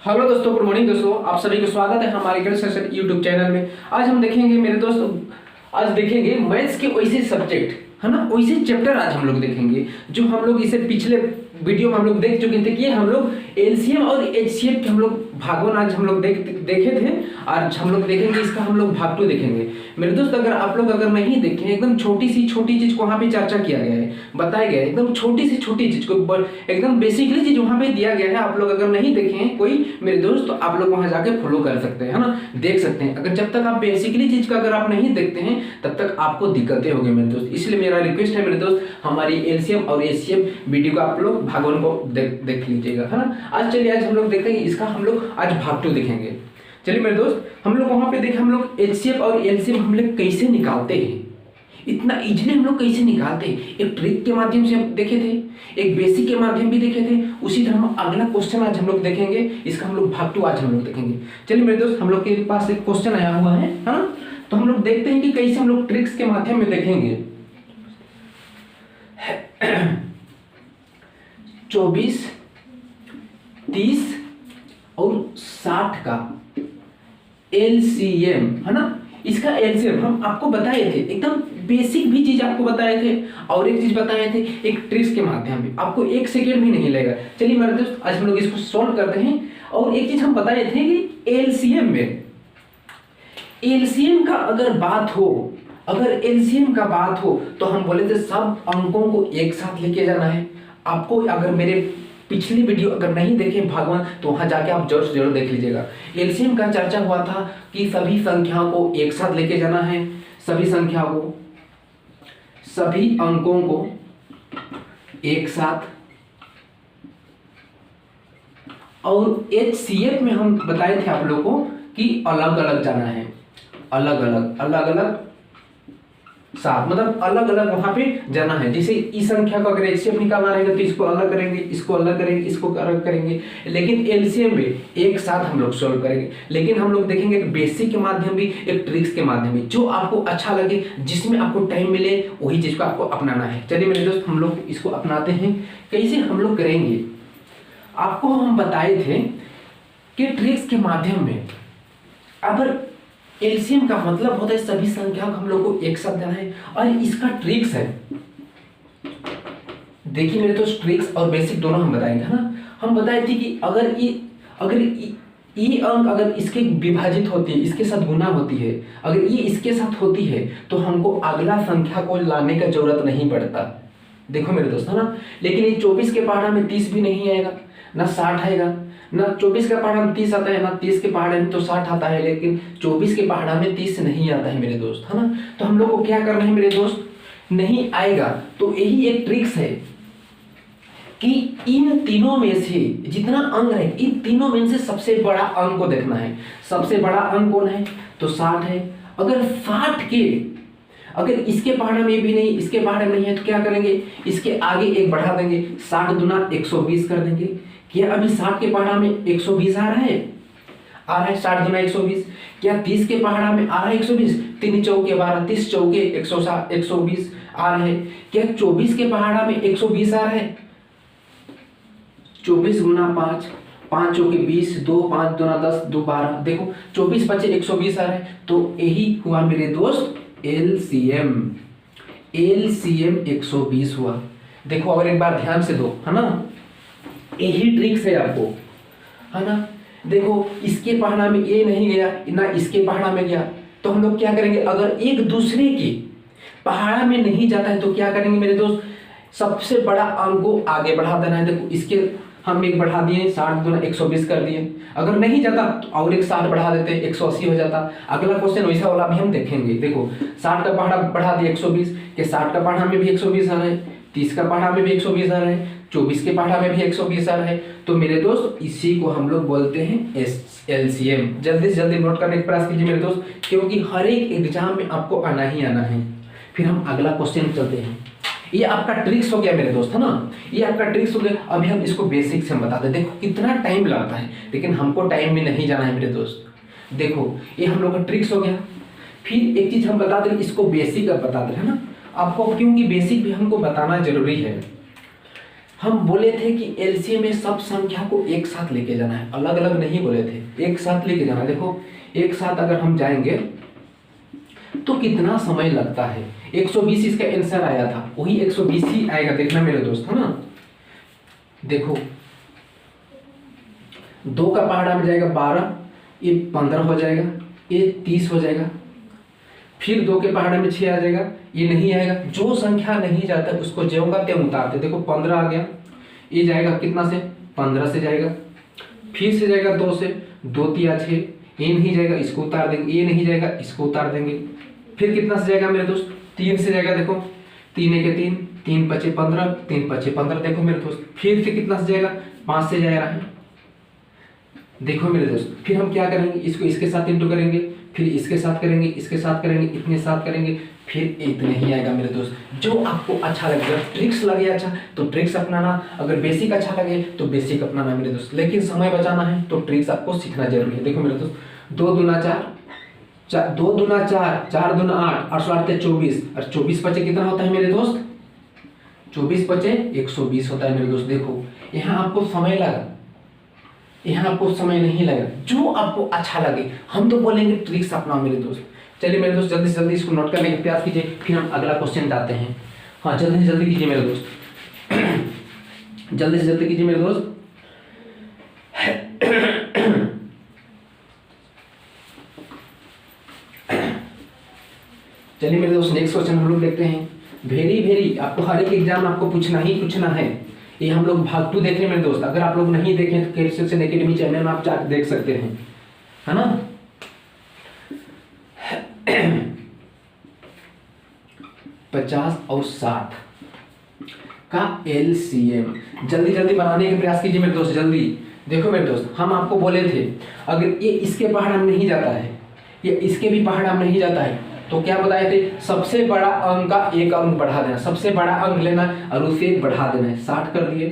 Hello दोस्तों, good morning दोस्तों। आप सभी को स्वागत है हमारे गणित सेशन यूट्यूब चैनल में। आज हम देखेंगे मेरे दोस्तों, आज देखेंगे मैथ्स के वैसे सब्जेक्ट है ना, वैसे चैप्टर आज हम लोग देखेंगे जो हम लोग इसे पिछले वीडियो में हम लोग देख चुके थे कि हम लोग एलसीएम और एचसीएफ के हम लोग भागवन आज हम लोग देखे थे। आज हम लोग देखेंगे इसका हम लोग भाग 2 देखेंगे मेरे दोस्त। अगर आप लोग अगर नहीं देखें, एकदम छोटी चीज को वहाँ पे चर्चा किया गया है, बताया गया है एकदम छोटी चीज को, एकदम बेसिकली चीज वहाँ पे दिया गया है। आप लोग अगर नहीं देखें कोई मेरे दोस्त, तो आप लोग वहाँ जाके फॉलो कर सकते हैं, है ना, देख सकते हैं। अगर जब तक आप बेसिकली चीज का अगर आप नहीं देखते हैं तब तक आपको दिक्कतें होगी मेरे दोस्त। इसलिए मेरा रिक्वेस्ट है मेरे दोस्त, हमारी एलसीएम और एचसीएफ वीडियो को आप लोग भागवन को देख लीजिएगा, है ना। आज चलिए आज हम लोग देखते हैं इसका हम लोग आज भाग 2 देखेंगे। चलिए मेरे दोस्त, हम लोग वहां पे देखें हम लोग एचसीएफ और एलसीएम हम लोग कैसे निकालते हैं, इतना इजीली हम लोग कैसे निकालते हैं। एक ट्रिक के माध्यम से हम देखे थे, एक बेसिक के माध्यम भी देखे थे। उसी तरह हम अगला क्वेश्चन आज हम लोग देखेंगे, इसका हम लोग भाग 2 आज हम लोग देखेंगे। चलिए मेरे दोस्त, हम लोग के पास एक क्वेश्चन आया हुआ है ना, तो हम लोग देखते हैं कि कैसे हम लोग ट्रिक्स के माध्यम में देखेंगे। 24, 30 और 60 का एलसीएम है ना, इसका एलसीएम हम आपको बताए थे, एकदम बेसिक भी चीज आपको बताए थे और एक चीज बताए थे एक ट्रिक्स के माध्यम में, आपको 1 सेकेंड भी नहीं लगेगा। चलिए मेरे दोस्त, आज हम लोग इसको सॉल्व करते हैं। और एक चीज हम बताए थे कि एलसीएम में, एलसीएम का अगर बात हो, अगर एलसीएम का बात हो तो हम बोले थे सब अंकों को एक साथ लेके जाना है। आपको अगर मेरे पिछली वीडियो अगर नहीं देखे भागवन, तो वहां जाके आप जरूर देख लीजिएगा। एलसीएम का चर्चा हुआ था कि सभी संख्याओं को एक साथ लेके जाना है, सभी संख्याओं को, सभी अंकों को एक साथ। और एचसीएफ में हम बताए थे आप लोगों को कि अलग अलग जाना है, अलग अलग साथ, मतलब अलग अलग वहां पे जाना है। जैसे इस संख्या को अगर एचसीएफ निकालना रहेगा तो इसको अलग करेंगे, इसको अलग करेंगे, इसको अलग करेंगे, लेकिन एलसीएम में एक साथ हम लोग सॉल्व करेंगे। लेकिन हम लोग देखेंगे एक बेसिक के माध्यम भी, एक ट्रिक्स के माध्यम भी, जो आपको अच्छा लगे, जिसमें आपको टाइम मिले, वही चीज को आपको अपनाना है। चलिए मेरे दोस्त, हम लोग इसको अपनाते हैं। कैसे हम लोग करेंगे, आपको हम बताए थे कि ट्रिक्स के माध्यम में अगर एलसीएम का मतलब होता है सभी संख्याओं को हम लोग को एक साथ देना है। और इसका ट्रिक्स है, देखिए मेरे दोस्त, ट्रिक्स और बेसिक दोनों हम बताएंगे, है ना। हम बताए थे कि अगर ये अंक अगर इसके विभाजित होती है, इसके साथ गुना होती है, अगर ये इसके साथ होती है तो हमको अगला संख्या को लाने का जरूरत नहीं पड़ता। देखो मेरे दोस्त, है ना। लेकिन ये 24 के पहाड़ा में 30 भी नहीं आएगा, ना 60 आएगा, ना 24 के पहाड़ा में 30 आता है, ना 30 के पहाड़े में तो 60 आता है, लेकिन 24 के पहाड़ा में 30 नहीं आता है मेरे दोस्त, है ना। तो हम लोग को क्या करना है मेरे दोस्त, नहीं आएगा तो यही एक ट्रिक्स है कि इन तीनों में से जितना अंक है, इन तीनों में से सबसे बड़ा अंक को देखना है। सबसे बड़ा अंक कौन है, तो 60 है। अगर 60 के, अगर इसके पहाड़ा में भी नहीं, इसके पहाड़े में नहीं है, तो क्या करेंगे, इसके आगे एक बढ़ा देंगे, 60 दूना 120 कर देंगे। क्या अभी 60 के पहाड़ा में 120 आ रहा है, 60 दूना 120। क्या 30 के पहाड़ा में आ रहा है 120, 3 चौके 12, 30 चौके 120 आ रहा है। क्या 24 के पहाड़ा में 120 आ रहा है, 24 गुना 5, 5 चौके 20, 2 5 दूना 10, 2 12, देखो 24 बचे 120 आ रहा है। तो यही हुआ मेरे दोस्त एलसीएम, एलसीएम 120 हुआ। देखो और एक बार ध्यान से दो, है ना, यही ट्रिक्स है आपको, है ना। देखो इसके पहाड़ा में ये नहीं गया, ना इसके पहाड़ा में गया, तो हम लोग क्या करेंगे, अगर एक दूसरे के पहाड़ा में नहीं जाता है तो क्या करेंगे मेरे दोस्त, सबसे बड़ा अंक को आगे बढ़ा देना है। देखो इसके हम एक बढ़ा दिए, 60 दूना 120 कर दिए। अगर नहीं जाता तो और एक 60 बढ़ा देते, 180 हो जाता। अगला क्वेश्चन वैसा वाला भी हम देखेंगे। देखो 60 का पहाड़ा बढ़ा दिया 120, के 60 का पहाड़ा में भी 120 आ रहा है, 30 का पहाड़ा में भी 120 आ रहा है, 24 के पहाड़ा में भी 120 आ रहा है। तो मेरे दोस्त इसी को हम लोग बोलते हैं एलसीएम। जल्दी से जल्दी नोट करने का प्रयास कीजिए मेरे दोस्त, क्योंकि हर एक एग्जाम में आपको आना ही आना है। फिर हम अगला क्वेश्चन चलते हैं। ये आपका ट्रिक्स हो गया मेरे दोस्त, है ना, ये आपका ट्रिक्स हो गया। अभी हम इसको बेसिक से हम बताते हैं। देखो कितना टाइम लगता है, लेकिन हमको टाइम में नहीं जाना है मेरे दोस्त। देखो ये हम लोग का ट्रिक्स हो गया। फिर एक चीज हम बता दें, इसको बेसिक अब बता दें, है ना आपको, क्योंकि बेसिक भी हमको बताना जरूरी है। हम बोले थे कि एलसीएम में सब संख्या को एक साथ लेके जाना है, अलग अलग नहीं बोले थे, एक साथ लेके जाना है। देखो एक साथ अगर हम जाएंगे तो कितना समय लगता है। 120 इसका आंसर आया था, वही 120 ही आएगा, देखना मेरे दोस्त, है ना। देखो 2 का पहाड़ा में जाएगा 12, ये 15 हो जाएगा, ये 30 हो जाएगा। फिर 2 के पहाड़े में 6 आ जाएगा, ये नहीं आएगा। जो संख्या नहीं जाता उसको ज्यों त्यों उतारते। देखो 15 आ गया, ये जाएगा कितना से, 15 से जाएगा। फिर से जाएगा 2 से, 2 तिया 6, ये नहीं जाएगा, इसको उतार देंगे, ये नहीं जाएगा, इसको उतार देंगे। फिर कितना से जाएगा मेरे दोस्त, 3 से जाएगा। देखो 3 एक 3, 3 पचे 15, 3 पचे 15। देखो मेरे दोस्त फिर से कितना से जाएगा, 5 से जा रहा है। देखो मेरे दोस्त फिर हम क्या करेंगे, इसको इसके साथ इंटू करेंगे, फिर इसके साथ करेंगे, इसके साथ करेंगे, इतने साथ करेंगे, फिर इतने ही आएगा मेरे दोस्त। जो आपको अच्छा लगेगा, ट्रिक्स लगे अच्छा तो ट्रिक्स अपनाना, अगर बेसिक अच्छा लगे तो बेसिक अपनाना मेरे दोस्त। लेकिन समय बचाना है तो ट्रिक्स आपको सीखना जरूरी है। देखो मेरे दोस्त 2 दूना 4, 2 दूना 4, 4 दूना 8, 8 8 24, और 24 पचे कितना होता है मेरे दोस्त, 24 पचे 120 होता है मेरे दोस्त। देखो यहाँ आपको समय लगा, यहाँ आपको समय नहीं लगेगा, जो आपको अच्छा लगे। हम तो बोलेंगे ट्रिक्स अपनाओ मेरे दोस्त। चलिए मेरे दोस्त जल्दी से जल्दी इसको नोट करने का प्रयास कीजिए, फिर हम अगला क्वेश्चन आते हैं। हाँ जल्दी से जल्दी कीजिए मेरे दोस्त, जल्दी से जल्दी कीजिए मेरे दोस्त। चलिए मेरे दोस्त नेक्स्ट क्वेश्चन हम लोग देखते हैं। वेरी वेरी आपको हर एक एग्जाम आपको पूछना ही पूछना है। ये हम लोग भाग 2 देख रहे हैं मेरे दोस्त। अगर आप लोग नहीं देखें तो कैरियर सेक्शन एकेडमी चैनल में आप जाकर देख सकते हैं, है ना। 50 और 60 का एलसीएम जल्दी जल्दी बनाने का प्रयास कीजिए मेरे दोस्त, जल्दी। देखो मेरे दोस्त हम आपको बोले थे अगर ये इसके पहाड़ में नहीं जाता है, ये इसके भी पहाड़ में नहीं जाता है, तो क्या बताए थे, सबसे बड़ा अंक का 1 अंक बढ़ा देना, सबसे बड़ा अंक लेना और उसे बढ़ा देना है। 60 कर दिए।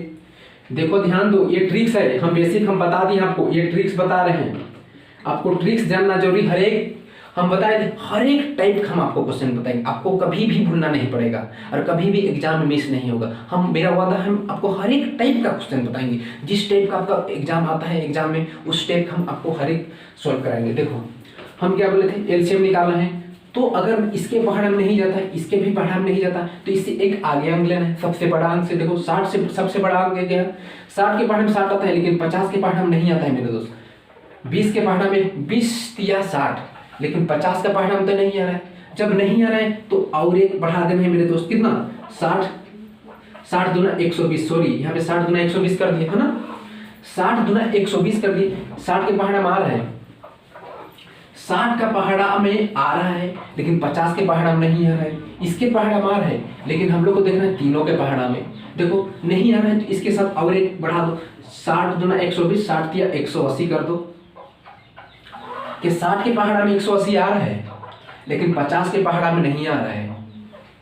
देखो ध्यान दो, ये ट्रिक्स है, हम बेसिक हम बता दिए आपको, ये ट्रिक्स बता रहे हैं। आपको ट्रिक्स जानना जरूरी, हर एक हम बताए थे, हर एक टाइप का हम आपको क्वेश्चन बताएंगे, आपको कभी भी भूलना नहीं पड़ेगा और कभी भी एग्जाम में मिस नहीं होगा। हम मेरा वादा है हम आपको हर एक टाइप का क्वेश्चन बताएंगे, जिस टाइप का आपका एग्जाम आता है एग्जाम में उस टाइप का हम आपको हर एक सॉल्व कराएंगे। देखो हम क्या बोले थे, एलसीएम निकालना है, तो अगर इसके पहाड़ में नहीं जाता है, इसके भी पहाड़ में नहीं जाता, तो इससे एक आगे अंक लेना है, सबसे बड़ा अंक से। देखो 60 से सबसे बड़ा अंक क्या है, 60 के पहाड़ में 60 आता है, लेकिन 50 के पहाड़ में नहीं आता है मेरे दोस्त। 20 के पहाड़ में 20 या 60, लेकिन 50 का पहाड़ में तो नहीं आ रहा है। जब नहीं आ रहा है तो और एक बढ़ा देना है मेरे दोस्त, कितना, 60, 60 दूना 120, सॉरी यहाँ पे 60 दूना 120 कर दिए, है ना। 60 दूना 120 कर दिए, 60 के पहाड़ में आ रहा है, 60 का पहाड़ा में आ रहा है, लेकिन 50 के पहाड़ा में नहीं आ रहा है। इसके पहाड़ा में आ रहा है, लेकिन हम लोग को देखना है तीनों के पहाड़ा में। देखो नहीं आ रहा है तो इसके साथ और एक बढ़ा दो, 60 दूना 120, 60 या 180 कर दो, कि 60 के पहाड़ा में 180 आ रहा है, लेकिन 50 के पहाड़ा में नहीं आ रहा है।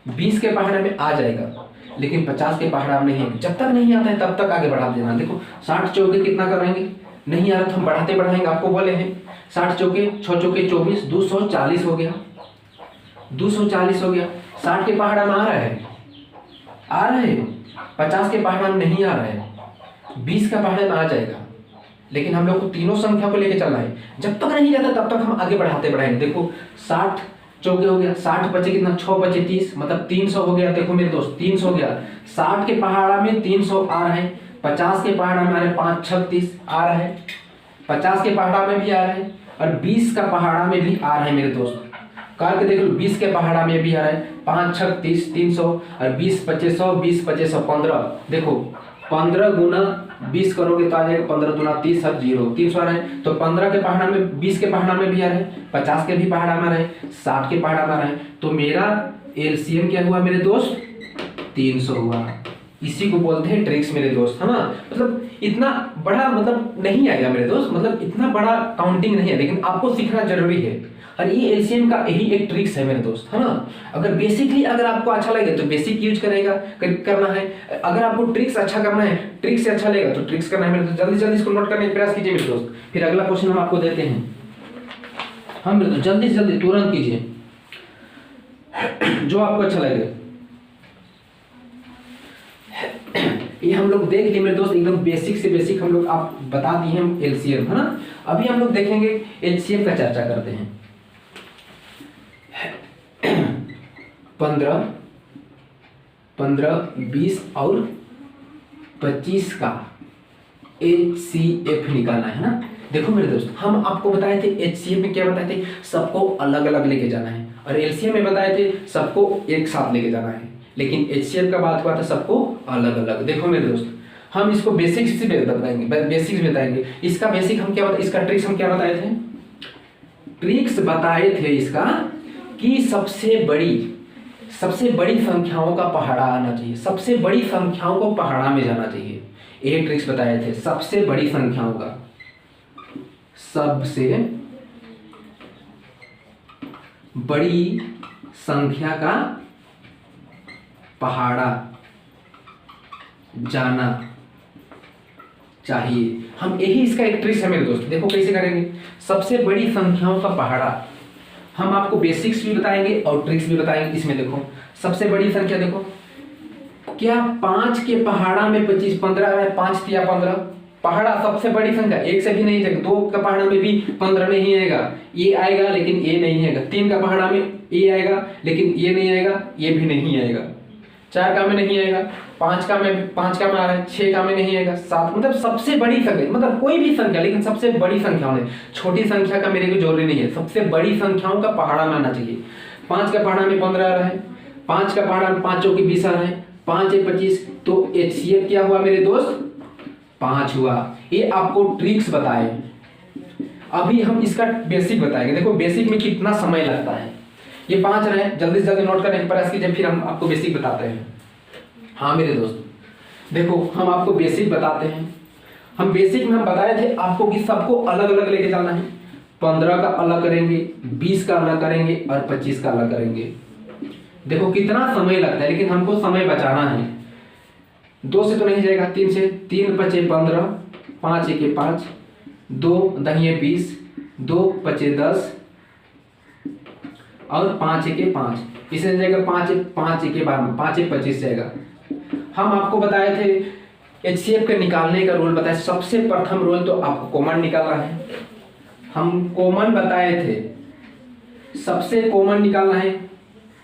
20 के पहाड़ा में आ जाएगा, लेकिन 50 के पहाड़ा में नहीं। जब तक नहीं आता है तब तक आगे बढ़ा देना। देखो 60 चौके कितना करेंगे, नहीं आ रहा तो हम बढ़ाते बढ़ाएंगे, आपको बोले हैं 60 चौके 6 चौके 24, 240 हो गया, 240 हो गया। 60 के पहाड़ा में आ रहा है, आ रहा है, 50 के पहाड़ा में नहीं आ रहा है, 20 का पहाड़ा में आ जाएगा, लेकिन हम लोग को तीनों संख्या को लेके चलना है। जब तक नहीं जाता तब तक हम आगे बढ़ाते बढ़ाएंगे। देखो 60 चौके हो गया, 60 बचे कितना, 6 बचे 30, मतलब 300 हो गया। देखो मेरे दोस्त 300 हो गया। 60 के पहाड़ा में 300 आ रहा है, 50 के पहाड़ा में आ रहा है 5 36 आ रहा है, 50 के पहाड़ा में भी आ रहा है, और 20 का पहाड़ा में भी आ रहा है मेरे दोस्त। करके देख लो, 20 के पहाड़ा में भी आ रहा है 5 36 300, और 20 25 100, 20 25 15। देखो 15 गुना 20 करोगे तो आ जाएगा 15 दूना 30 और 0 300 आ रहा है। तो 15 के पहाड़ा में, 20 के पहाड़ा में भी आ रहा है, 50 के भी पहाड़ा में आ रहा है, 60 के पहाड़ा में आ रहा है। तो मेरा एलसीएम क्या हुआ मेरे दोस्त, 300 हुआ। इसी को बोलते हैं ट्रिक्स मेरे दोस्त, है ना। मतलब इतना बड़ा मतलब नहीं आएगा मेरे दोस्त, मतलब इतना बड़ा काउंटिंग नहीं है, लेकिन आपको सीखना जरूरी है। और ये एलसीएम का यही एक ट्रिक्स है मेरे दोस्त, है ना। अगर बेसिकली अगर आपको अच्छा लगे तो बेसिक यूज करना है। अगर आपको ट्रिक्स अच्छा करना है, ट्रिक्स से अच्छा लगेगा तो ट्रिक्स करना है मेरे दोस्त। जल्दी जल्दी इसको नोट करने का प्रयास कीजिए मेरे दोस्त, फिर अगला क्वेश्चन हम आपको देते हैं। हाँ मेरे दोस्त जल्दी से जल्दी तुरंत कीजिए जो आपको अच्छा लगे। ये हम लोग देख लिए मेरे दोस्त, एकदम बेसिक से बेसिक हम लोग आप बता दिए हम एलसीएम, है ना। अभी हम लोग देखेंगे एलसीएम का चर्चा करते हैं। 15, 20 और 25 का HCF निकालना है ना। देखो मेरे दोस्त, हम आपको बताए थे HCF में क्या बताए थे, सबको अलग अलग लेके जाना है, और LCM में बताए थे सबको एक साथ लेके जाना है, लेकिन HCF का बात हुआ था सबको अलग अलग। देखो मेरे दोस्त, हम इसको बेसिक्स से बताएंगे, बेसिक्स बताएंगे। इसका बेसिक हम क्या बताए, इसका ट्रिक्स हम क्या बताए थे, ट्रिक्स बताए थे इसका कि सबसे बड़ी संख्याओं का पहाड़ा आना चाहिए, सबसे बड़ी संख्याओं को पहाड़ा में जाना चाहिए, ये ट्रिक्स बताए थे। सबसे बड़ी संख्याओं का, सबसे बड़ी संख्या का पहाड़ा जाना चाहिए, हम यही इसका एक ट्रिक्स है मेरे दोस्त। देखो कैसे करेंगे, सबसे बड़ी संख्याओं का पहाड़ा, हम आपको बेसिक्स भी बताएंगे और ट्रिक्स भी बताएंगे। इसमें देखो सबसे बड़ी संख्या, देखो क्या 5 के पहाड़ा में 25, 15 है, 5 या 15 पहाड़ा सबसे बड़ी संख्या, एक से भी नहीं जाएगा। 2 का पहाड़ा में भी 15 नहीं आएगा, ये आएगा लेकिन ये नहीं आएगा। 3 का पहाड़ा में ये आएगा लेकिन ये नहीं आएगा, ये भी नहीं आएगा। 4 का में नहीं आएगा, 5 का में आ रहा है, 6 का में नहीं आएगा, 7, मतलब सबसे बड़ी संख्या, मतलब कोई भी संख्या, लेकिन सबसे बड़ी संख्या होने, छोटी संख्या का मेरे को जरूरी नहीं है, सबसे बड़ी संख्याओं का पहाड़ा में आना चाहिए। 5 का पहाड़ा में 15 आ रहा है, 5 का पहाड़ा में 5 चौकी 20 आ रहा है, 5 या 25, तो HCF क्या हुआ मेरे दोस्त, 5 हुआ। ये आपको ट्रिक्स बताए। अभी हम इसका बेसिक बताएंगे। देखो बेसिक में कितना समय लगता है, ये 5 रहे, जल्दी से जल्दी नोट करने का प्रयास कीजिए, फिर हम आपको बेसिक बताते हैं। हाँ मेरे दोस्त, देखो हम आपको बेसिक बताते हैं। हम बेसिक में हम बताए थे आपको कि सबको अलग अलग लेके जाना है। 15 का अलग करेंगे, 20 का अलग करेंगे और 25 का अलग करेंगे। देखो कितना समय लगता है, लेकिन हमको समय बचाना है। 2 से तो नहीं जाएगा, 3 से, 3 5 15, 5 1 5, 2 10 20, 2 5 10 और 5 1 5, इससे जाएगा 5 1 12, 5 1 25 जाएगा। हम आपको बताए थे HCF के निकालने का रूल बताए। सबसे प्रथम रूल तो आपको कॉमन निकालना है, हम कॉमन बताए थे, सबसे कॉमन निकालना है।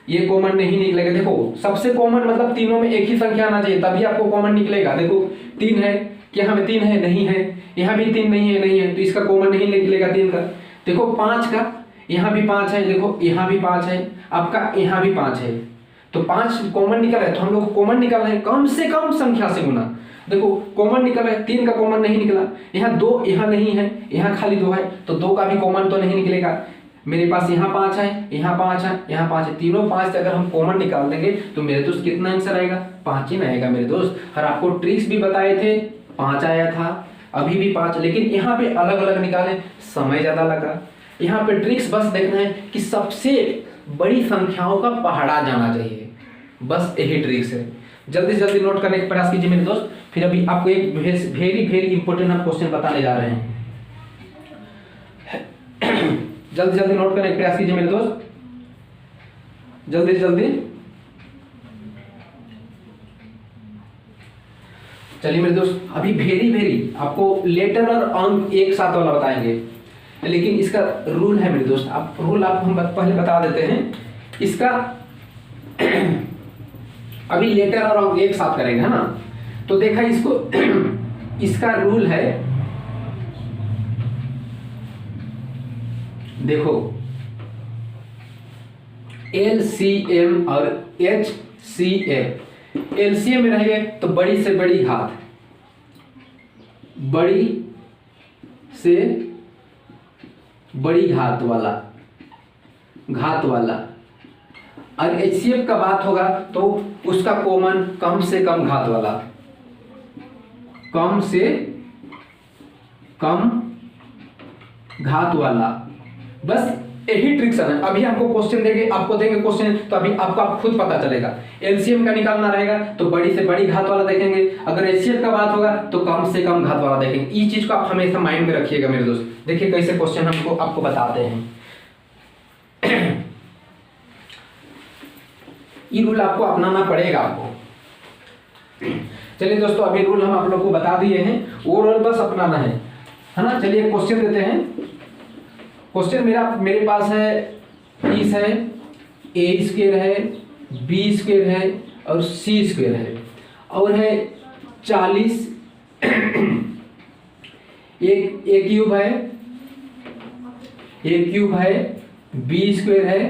ये कॉमन नहीं निकलेगा, देखो सबसे कॉमन मतलब तीनों में एक ही संख्या आना चाहिए, तभी आपको कॉमन निकलेगा। देखो 3 है, क्या हमें 3 है, नहीं है, यहाँ भी 3 नहीं है, तो इसका कॉमन नहीं निकलेगा 3 का। देखो 5 का, यहाँ भी 5 है, देखो यहाँ भी 5 है, आपका यहाँ भी 5 है, तो 5 कॉमन निकल है, तो हम लोग को कॉमन निकालना है कम से कम संख्या से गुना। देखो कॉमन निकल है, 3 का कॉमन नहीं निकला, यहाँ 2 यहाँ नहीं है, यहाँ खाली 2 है, तो 2 का भी कॉमन तो नहीं निकलेगा। मेरे पास यहाँ 5 है, यहाँ 5 है, यहाँ 5 है, तीनों 5 से अगर हम कॉमन निकाल देंगे तो मेरे दोस्त कितना आंसर आएगा, 5 ही आएगा मेरे दोस्त। और आपको ट्रिक्स भी बताए थे, 5 आया था, अभी भी 5, लेकिन यहाँ पे अलग अलग निकाले, समय ज्यादा लगा। यहाँ पे ट्रिक्स बस देखना है कि सबसे बड़ी संख्याओं का पहाड़ा जाना चाहिए, बस यही ट्रिक्स है। जल्दी से जल्दी नोट करने का प्रयास कीजिए मेरे दोस्त, फिर अभी आपको एक वेरी इंपॉर्टेंट हम क्वेश्चन बताने जा रहे हैं। जल्दी जल्दी नोट करने का प्रयास कीजिए मेरे दोस्त, जल्दी से जल्दी। चलिए मेरे दोस्त, अभी वेरी आपको लेटर और अंक एक साथ वाला बताएंगे, लेकिन इसका रूल है मेरे दोस्त। आप रूल आप हम पहले बता देते हैं इसका। अभी लेटर और अंक एक साथ करेंगे, है ना। तो देखा इसको, इसका रूल है, देखो LCM और HCF। LCM में रहेंगे तो बड़ी से बड़ी घात, बड़ी से बड़ी घात वाला, और HCF का बात होगा तो उसका कॉमन कम से कम घात वाला, कम से कम घात वाला, बस यही ट्रिक्स है। अभी आपको क्वेश्चन देंगे, आपको देंगे क्वेश्चन, तो अभी आपको आप खुद पता चलेगा। LCM का निकालना रहेगा तो बड़ी से बड़ी घात वाला देखेंगे, अगर HCF का बात होगा तो कम से कम घात वाला देखेंगे। ये चीज को आप हमेशा माइंड में रखिएगा मेरे दोस्त। देखिए कैसे क्वेश्चन हमको आपको बताते हैं। ये रूल आपको अपनाना पड़ेगा आपको। चलिए दोस्तों, अभी रूल हम आप लोग को बता दिए हैं, वो रूल बस अपनाना है ना। चलिए क्वेश्चन देते हैं। क्वेश्चन मेरे पास है 30 है, ए स्क्वायर है, बी स्क्वायर है और सी स्क्वायर है, और है 40 ए क्यूब है, बी स्क्वायर है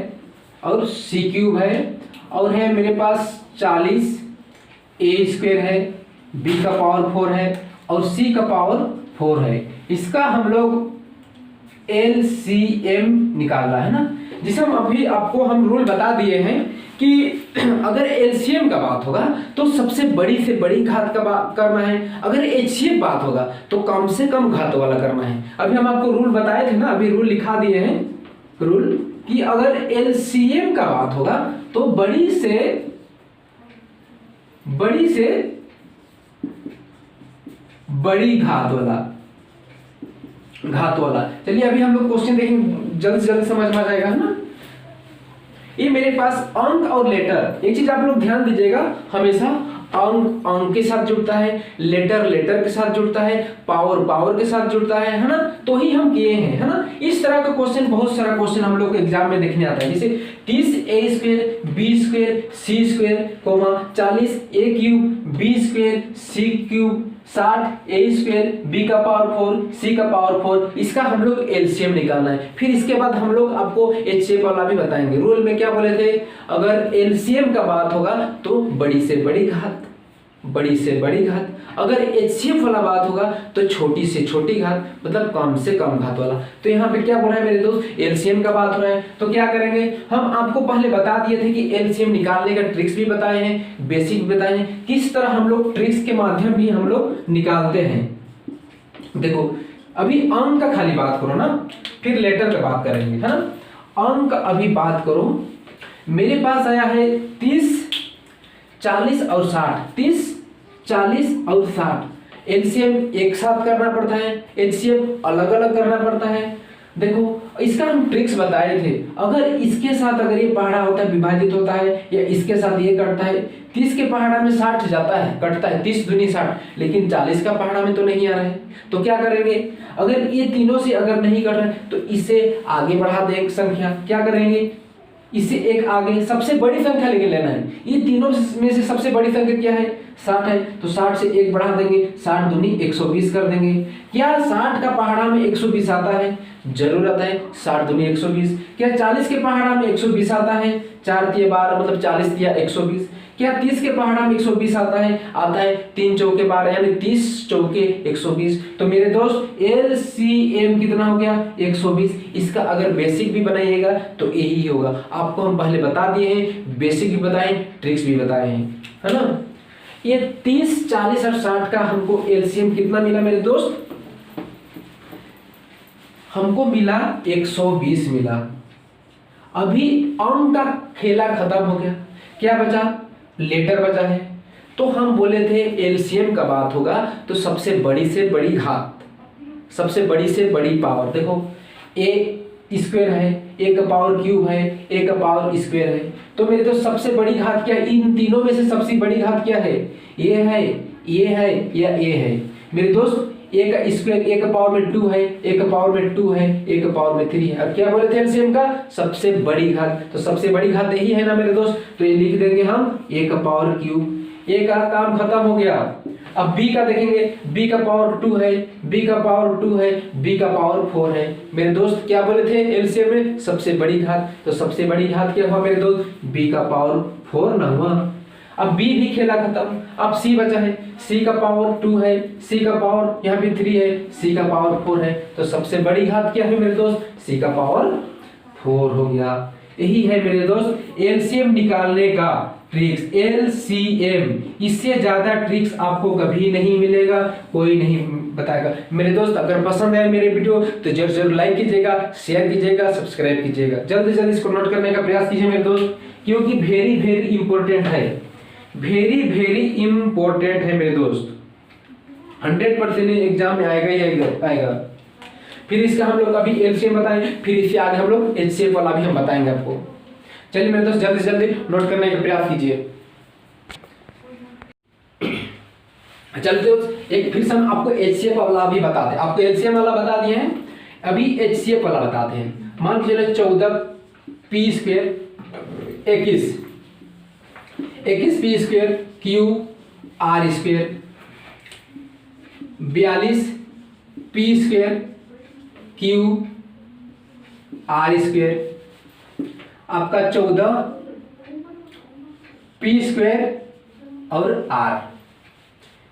और सी क्यूब है, और है मेरे पास 40 ए स्क्वायर है, बी का पावर 4 है और सी का पावर 4 है। इसका हम लोग LCM निकालना है ना, जिसे हम अभी आपको हम रूल बता दिए हैं कि अगर LCM का बात होगा तो सबसे बड़ी से बड़ी घात का बात करना है, अगर HCF बात होगा तो कम से कम घात वाला करना है। अभी हम आपको रूल बताए थे ना, अभी रूल लिखा दिए हैं रूल कि अगर LCM का बात होगा तो बड़ी से बड़ी घात वाला। चलिए अभी हम लोग क्वेश्चन देखेंगे, जल्द से जल्द समझ में आ जाएगा ना। ये मेरे पास अंक और लेटर, एक चीज आप लोग ध्यान दीजिएगा, हमेशा अंक के साथ जुड़ता है, लेटर के साथ जुड़ता है, पावर के साथ जुड़ता है ना, तो ही हम किए हैं, है ना। इस तरह का क्वेश्चन, बहुत सारा क्वेश्चन हम लोग को एग्जाम में देखने आता है, जैसे 30 ए स्क्वायर, बी स्क्वायर, सी स्क्वायर, 40 ए क्यूब, बी स्क्वायर, सी क्यूब, 60 ए स्क्वायर, बी का पावर 4, सी का पावर 4, इसका हम लोग एलसीएम निकालना है। फिर इसके बाद हम लोग आपको एचसीएफ वाला भी बताएंगे। रूल में क्या बोले थे, अगर एलसीएम का बात होगा तो बड़ी से बड़ी घात, अगर एचसीएफ वाला बात होगा तो छोटी से छोटी घात, मतलब कम से कम घात वाला। तो यहाँ पे क्या बोला है मेरे दोस्त, एलसीएम का बात हो रहा है, तो क्या करेंगे, हम आपको पहले बता दिए थे कि एलसीएम निकालने का ट्रिक्स भी बताए हैं, बेसिक भी बताए हैं, किस तरह हम लोग ट्रिक्स के माध्यम भी हम लोग निकालते हैं। देखो अभी अंक का खाली बात करो ना, फिर लेटर का बात करेंगे, है ना। अंक अभी बात करो, मेरे पास आया है 30, 40 और 60, 30, 40 और 60। एलसीएम एक साथ करना पड़ता है, एचसीएफ अलग अलग करना पड़ता है। देखो इसका हम ट्रिक्स बताए थे, अगर इसके साथ अगर ये पहाड़ा होता है, विभाजित होता है, या इसके साथ ये कटता है, 30 के पहाड़ा में 60 जाता है, कटता है, 30 दूनी 60, लेकिन 40 का पहाड़ा में तो नहीं आ रहा है। तो क्या करेंगे, अगर ये तीनों से अगर नहीं कट रहा है तो इसे आगे बढ़ा दे एक संख्या, क्या करेंगे, इसे एक आगे सबसे बड़ी संख्या लेके लेना है। ये तीनों में से सबसे बड़ी संख्या क्या है, 60 है, तो 60 से एक बढ़ा देंगे, 60 दूनी 120 कर देंगे। क्या 60 का पहाड़ा में 120 आता है, जरूरत है, 60 दूनी 120। क्या 40 के पहाड़ा में 120 आता है, 4 तिया 12 मतलब 40 तिया 120। क्या 30 के पहाड़ा में 120 आता है, 3 चौके 12 यानी 30 चौके 120। तो मेरे दोस्त एलसीएम कितना हो गया, 120। इसका अगर बेसिक भी बनाइएगा तो यही होगा, आपको हम पहले बता दिए हैं, बेसिक भी बताए, ट्रिक्स भी बताए हैं, है ना। ये 30, 40 और 60 का हमको एलसीएम कितना मिला मेरे दोस्त, हमको मिला 120 मिला। अभी अंक का खेला खत्म हो गया, क्या बचा, लेटर बचा है। तो हम बोले थे एलसीएम का बात होगा तो सबसे बड़ी से बड़ी घात, सबसे बड़ी से बड़ी पावर। देखो ए स्क्वायर है, ए का पावर क्यूब है, ए का पावर स्क्वायर है, तो मेरे तो सबसे बड़ी घात क्या है, इन तीनों में से सबसे बड़ी घात क्या है, ये है, ये है या ये है मेरे दोस्त। ए का स्क्वायर, ए का पावर में 2 है, ए का पावर में 2 है, ए का पावर में 3 है। अब क्या बोले थे एलसीएम का, सबसे बड़ी घात, तो सबसे बड़ी घात यही है ना मेरे दोस्त, तो ये लिख देंगे हम ए का पावर क्यूब। ए का काम खत्म हो गया। अब बी का देखेंगे, बी का पावर 2 है, बी का पावर 2 है, बी का पावर 4 है। मेरे दोस्त क्या बोले थे एलसीएम में, सबसे बड़ी घात, तो सबसे बड़ी घात क्या हुआ मेरे दोस्त, बी का पावर 4 ना हुआ। अब बी भी खेला खत्म, अब सी बचा है, सी का पावर 2 है, सी का पावर यहाँ पे 3 है, सी का पावर 4 है, तो सबसे बड़ी घात क्या है मेरे दोस्त, सी का पावर 4 हो गया। यही है मेरे दोस्त एलसीएम निकालने का ट्रिक्स, एलसीएम। इससे ज्यादा ट्रिक्स आपको कभी नहीं मिलेगा, कोई नहीं बताएगा। मेरे दोस्त अगर पसंद आए मेरे वीडियो तो जरूर लाइक कीजिएगा, शेयर कीजिएगा, सब्सक्राइब कीजिएगा, जल्दी से जल्दी इसको नोट करने का प्रयास कीजिए मेरे दोस्त, क्योंकि वेरी इंपॉर्टेंट है, वेरी इंपॉर्टेंट है मेरे दोस्त। 100% एग्जाम में आएगा ही आएगा। फिर इसका हम लोग अभी एलसीएम बताएं, फिर इससे आगे हम लोग एचसीएफ वाला भी हम बताएंगे आपको। चलिए मेरे दोस्त जल्दी से जल्दी नोट करने का प्रयास कीजिए। चलते एक फिर से हम आपको HCF वाला भी बताते हैं, आपको LCM वाला बता दिए हैं, अभी HCF वाला बताते हैं। मान के चलो 14 P square 21 P square Q R square 42 P square Q R square आपका 14 पी स्क्वेयर और आर,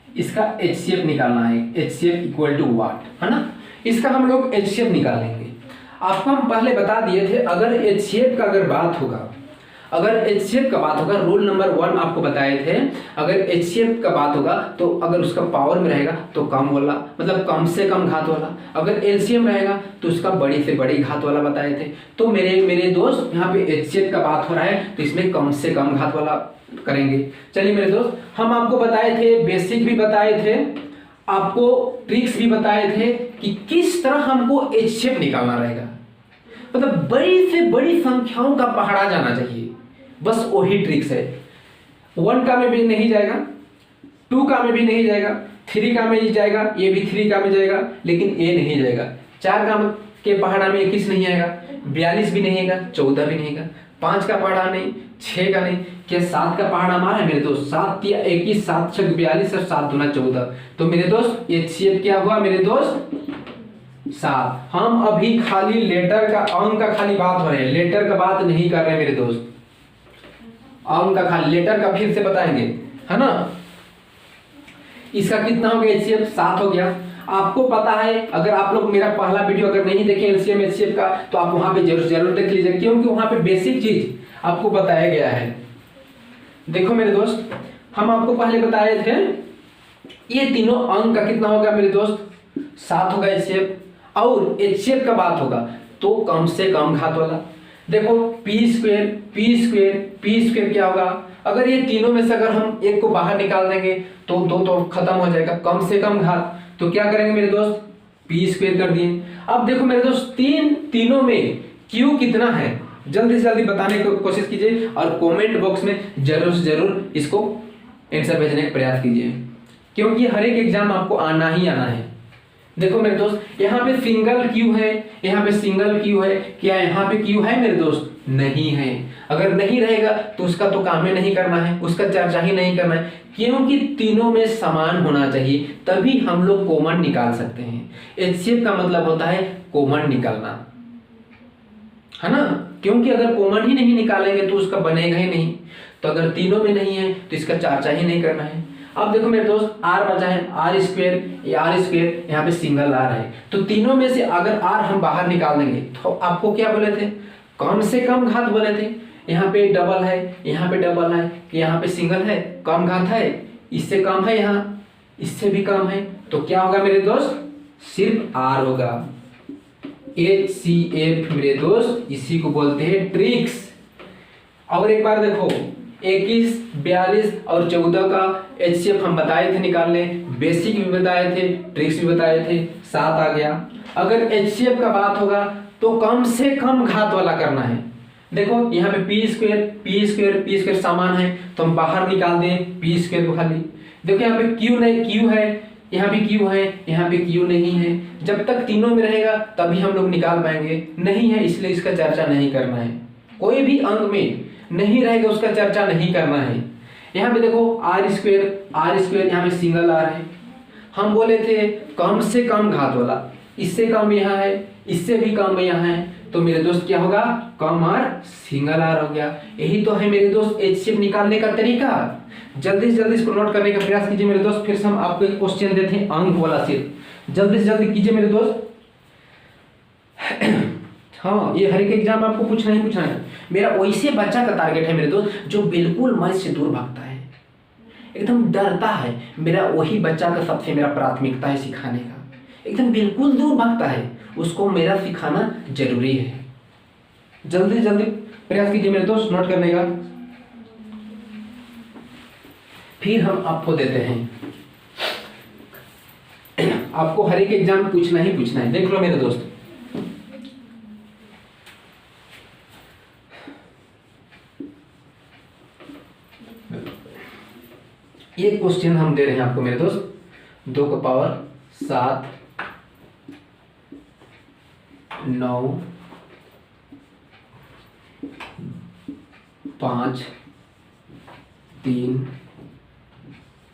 इसका HCF निकालना है। HCF इक्वल टू वाट, है ना। इसका हम लोग HCF निकालेंगे। आपको हम पहले बता दिए थे, अगर HCF का अगर बात होगा, अगर HCF का बात होगा, रूल नंबर 1 आपको बताए थे, अगर HCF का बात होगा तो अगर उसका पावर में रहेगा तो कम वाला, मतलब कम से कम घात वाला, अगर LCM रहेगा तो उसका बड़ी से बड़ी घात वाला बताए थे। तो मेरे दोस्त यहाँ पे HCF का बात हो रहा है तो इसमें कम से कम घात वाला करेंगे। चलिए मेरे दोस्त, हम आपको बताए थे, बेसिक भी बताए थे, आपको ट्रिक्स भी बताए थे कि किस तरह हमको HCF निकालना रहेगा। मतलब बड़ी से बड़ी संख्याओं का पहाड़ा जाना चाहिए, बस वही ट्रिक्स है। 1 का में भी नहीं जाएगा, 2 का में भी नहीं जाएगा, 3 का में ही जाएगा, ये भी 3 का में जाएगा, लेकिन ये नहीं जाएगा। 4 का के पहाड़ा में 21 नहीं आएगा, 42 भी नहीं आएगा, 14 भी नहीं आएगा, 5 का पहाड़ा नहीं, 6 का नहीं, क्या 7 का पहाड़ा हमारा है मेरे दोस्त? 7 या 21, 7 6 42 और 7 दूना 14। तो मेरे दोस्त HCF क्या हुआ मेरे दोस्त? 7। हम अभी खाली लेटर का, अंक का खाली बात हो रहे हैं, लेटर का बात नहीं कर रहे हैं मेरे दोस्त। अंक का खाली, लेटर का फिर से बताएंगे, है ना। इसका कितना हो गया HCF? 7 हो गया। आपको पता है, अगर आप लोग मेरा पहला वीडियो अगर नहीं देखे LCM HCF का, तो आप वहां पे जरूर देख लीजिए, क्योंकि वहां पे बेसिक चीज आपको बताया गया है। देखो मेरे दोस्त, हम आपको पहले बताए थे, ये तीनों अंक का कितना होगा मेरे दोस्त? 7 होगा HCF। और HCF का बात होगा तो कम से कम घात वाला। देखो पी स्क्वेयर क्या होगा? अगर ये तीनों में से अगर हम एक को बाहर निकाल देंगे तो 2 तो खत्म हो जाएगा, कम से कम घात। तो क्या करेंगे मेरे दोस्त? पी स्क्वेयर कर दिए। अब देखो मेरे दोस्त, तीनों में Q कितना है? जल्दी से जल्दी बताने की कोशिश कीजिए और कमेंट बॉक्स में जरूर से जरूर इसको आंसर भेजने का प्रयास कीजिए, क्योंकि हर एक एग्जाम आपको आना ही आना है। देखो मेरे दोस्त, यहाँ पे सिंगल Q है, यहाँ पे सिंगल Q है, क्या यहाँ पे Q है मेरे दोस्त? नहीं है। अगर नहीं रहेगा तो उसका तो काम ही नहीं करना है, उसका चर्चा ही नहीं करना है, क्योंकि तीनों में समान होना चाहिए, तभी हम लोग कॉमन निकाल सकते हैं। HCF का मतलब होता है कॉमन निकालना, है ना। क्योंकि अगर कॉमन ही नहीं निकालेंगे तो उसका बनेगा ही नहीं। तो अगर तीनों में नहीं है तो इसका चर्चा ही नहीं करना है। अब देखो मेरे दोस्त, R बचा है, R स्क्वेयर, यहाँ पे सिंगल R है, तो तीनों में से अगर R हम बाहर निकाल देंगे तो आपको क्या बोले थे? कम से कम घात बोले थे। यहाँ पे डबल है, यहाँ पे डबल है, यहाँ पे सिंगल है, कम घात है, इससे कम है, यहाँ इससे भी कम है, तो क्या होगा मेरे दोस्त? सिर्फ R होगा। HCF मेरे दोस्त, इसी को बोलते हैं ट्रिक्स। और एक बार देखो, 21, 42 और 14 का HCF हम बताए थे निकालने, बेसिक भी बताए थे, ट्रिक्स भी बताए थे, 7 आ गया। अगर HCF का बात होगा तो कम से कम घात वाला करना है। देखो यहाँ पे पी स्क्वेयर समान है, तो हम बाहर निकाल दें पी स्क्वेयर को खाली। देखो यहाँ पे Q नहीं, Q है, यहाँ पे Q है, यहाँ पे Q नहीं है। जब तक तीनों में रहेगा तभी हम लोग निकाल पाएंगे, नहीं है इसलिए इसका चर्चा नहीं करना है। कोई भी अंक में नहीं रहेगा उसका चर्चा नहीं करना है। यहाँ पे देखो R स्क्वेयर यहाँ पे सिंगल R है, हम बोले थे कम से कम घात वाला, इससे कम यहाँ है, इससे भी कम यहाँ है, तो मेरे दोस्त क्या होगा? कम R सिंगल R हो गया। यही तो है मेरे दोस्त HCF निकालने का तरीका। जल्दी से जल्दी इसको नोट करने का प्रयास कीजिए मेरे दोस्त। फिर से हम आपको एक क्वेश्चन देते हैं अंक वाला, सिर्फ जल्दी से जल्दी कीजिए मेरे दोस्त। हाँ, ये हर एक एग्जाम आपको पूछना ही पूछना है। मेरा वैसे बच्चा का टारगेट है मेरे दोस्त जो बिल्कुल मैथ से दूर भागता है, एकदम डरता है, मेरा वही बच्चा का सबसे मेरा प्राथमिकता है सिखाने का। एकदम बिल्कुल दूर भागता है, उसको मेरा सिखाना जरूरी है। जल्दी जल्दी प्रयास कीजिए मेरे दोस्त नोट करने का। फिर हम आपको देते हैं, आपको हर एक एग्जाम पूछना ही पूछना है। देख लो मेरे दोस्त, एक क्वेश्चन हम दे रहे हैं आपको मेरे दोस्त, 2 का पावर 7 9 5 3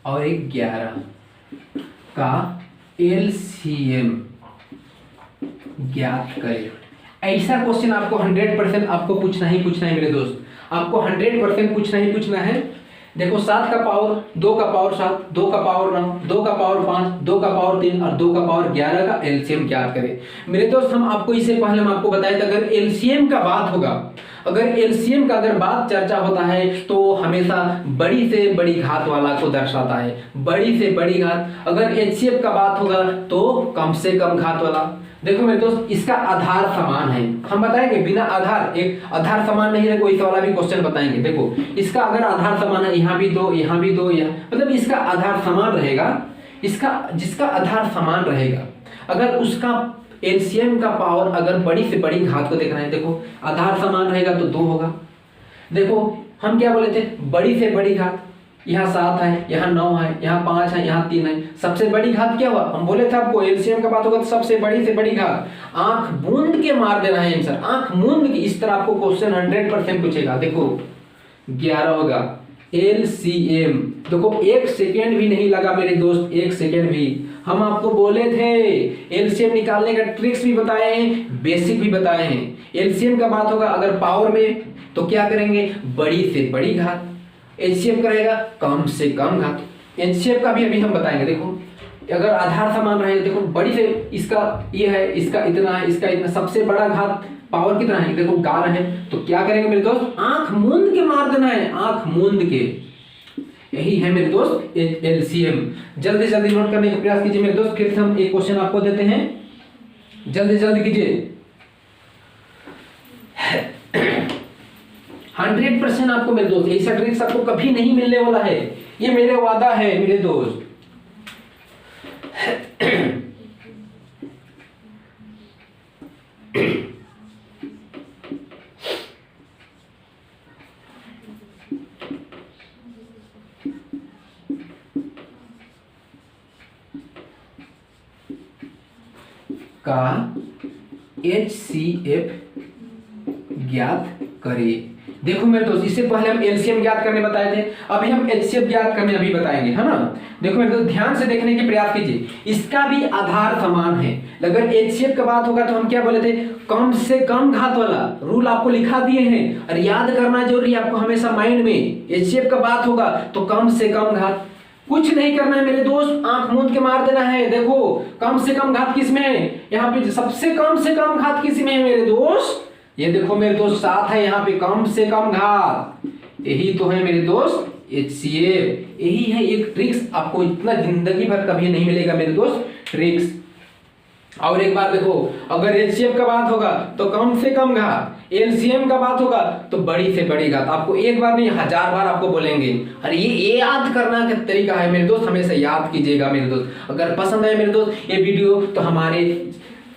और 11 का LCM ज्ञात करें। ऐसा क्वेश्चन आपको 100% आपको पूछना ही पूछना है मेरे दोस्त, आपको 100% पूछना ही पूछना है। देखो 7 का पावर 2 का पावर 7 2 का पावर 9 2 का पावर 5 2 का पावर 3 और 2 का पावर 11 का एलसीएम ज्ञात करें। मेरे दोस्त हम आपको इससे पहले हम आपको बताए थे, अगर एलसीएम का बात होगा, अगर एलसीएम का अगर बात चर्चा होता है तो हमेशा बड़ी से बड़ी घात वाला को दर्शाता है, बड़ी से बड़ी घात। अगर एचसीएफ का बात होगा तो कम से कम घात वाला। देखो मेरे दोस्त इसका आधार समान है, हम बताएंगे बिना आधार, एक आधार समान नहीं है कोई वाला भी क्वेश्चन बताएंगे। देखो इसका अगर आधार समान है, यहाँ भी 2 यहाँ भी 2, यहाँ मतलब इसका आधार समान रहेगा, इसका जिसका आधार समान रहेगा अगर उसका एलसीएम का पावर अगर बड़ी से बड़ी घात को देखना है, देखो आधार समान रहेगा तो 2 होगा। देखो हम क्या बोले थे, बड़ी से बड़ी घात, यहाँ 7 है, यहाँ 9 है, यहाँ 5 है, यहाँ 3 है, सबसे बड़ी घात क्या हुआ, हम बोले थे आपको एलसीएम का बात होगा तो सबसे बड़ी से बड़ी घात। आंख मूंद के मार देना है आंसर, आंख मूंद की, इस तरह आपको क्वेश्चन 100% पूछेगा। देखो 11 होगा एलसीएम। देखो 1 सेकेंड भी नहीं लगा मेरे दोस्त, 1 सेकेंड भी। हम आपको बोले थे एलसीएम निकालने का ट्रिक्स भी बताए हैं, बेसिक भी बताए हैं। एलसीएम का बात होगा अगर पावर में तो क्या करेंगे, बड़ी से बड़ी घात, एचसीएफ करेगा कम से कम घात। एचसीएफ का भी अभी हम बताएंगे। देखो अगर आधार समान रहेगा, देखो बड़ी से इसका ये है, इसका इतना है, इसका इतना, सबसे बड़ा घात पावर कितना है, देखो 11 है, तो क्या करेंगे मेरे दोस्त, आंख मूंद के मार देना है, आंख मूंद के। यही है मेरे दोस्त एलसीएम। जल्दी जल्दी नोट करने का प्रयास कीजिए मेरे दोस्त। फिर से हम एक क्वेश्चन आपको देते हैं, जल्दी जल्दी कीजिए। 100% आपको मेरे दोस्त ऐसा ट्रिक्स आपको कभी नहीं मिलने वाला है, ये मेरे वादा है मेरे दोस्त। का HCF ज्ञात करें। देखो मेरे दोस्त इससे पहले हम एलसीएम ज्ञात करने बताए थे, अभी हम एचसीएफ ज्ञात करने अभी बताएंगे, है ना। देखो मेरे दोस्त ध्यान से देखने की प्रयास कीजिए, इसका भी आधार समान है। अगर एचसीएफ का बात होगा तो हम क्या बोले थे, कम से कम घात वाला रूल आपको लिखा दिए हैं और याद करना जरूरी है आपको हमेशा माइंड में। एचसीएफ का बात होगा तो कम से कम घात, कुछ नहीं करना है मेरे दोस्त, आंख मूंद के मार देना है। देखो कम से कम घात किस में है, यहाँ पे सबसे कम से कम घात किस में है मेरे दोस्त, ये देखो मेरे दोस्त 7 है, यहाँ पे कम से कम घात, यही तो है मेरे दोस्त HCF। यही है एक ट्रिक्स, आपको इतना जिंदगी भर कभी नहीं मिलेगा मेरे दोस्त ट्रिक्स। और एक बार देखो अगर HCF का बात होगा तो कम से कम घात, LCM का बात होगा तो बड़ी से बड़ी घात। आपको एक बार नहीं 1000 बार आपको बोलेंगे, और ये याद करना का तरीका है मेरे दोस्त, हमेशा याद कीजिएगा मेरे दोस्त। अगर पसंद आए मेरे दोस्त ये वीडियो तो हमारे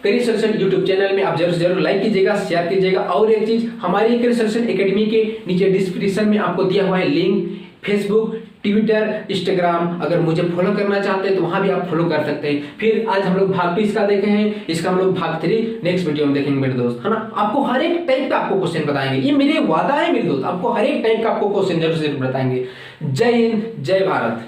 करियर सोल्यूशन यूट्यूब चैनल में आप जरूर लाइक कीजिएगा, शेयर कीजिएगा। और एक चीज, हमारी करियर सोल्यूशन एकेडमी के नीचे डिस्क्रिप्शन में आपको दिया हुआ है लिंक, फेसबुक, ट्विटर, इंस्टाग्राम, अगर मुझे फॉलो करना चाहते हैं तो वहां भी आप फॉलो कर सकते हैं। फिर आज हम लोग भाग 2 इसका देखे हैं, इसका हम लोग भाग 3 नेक्स्ट वीडियो में देखेंगे मेरे दोस्त, है ना। आपको हर एक टाइप का आपको क्वेश्चन बताएंगे, ये मेरे वादा है मेरे दोस्त, आपको हर एक टाइप का आपको क्वेश्चन जरूर बताएंगे। जय हिंद, जय भारत।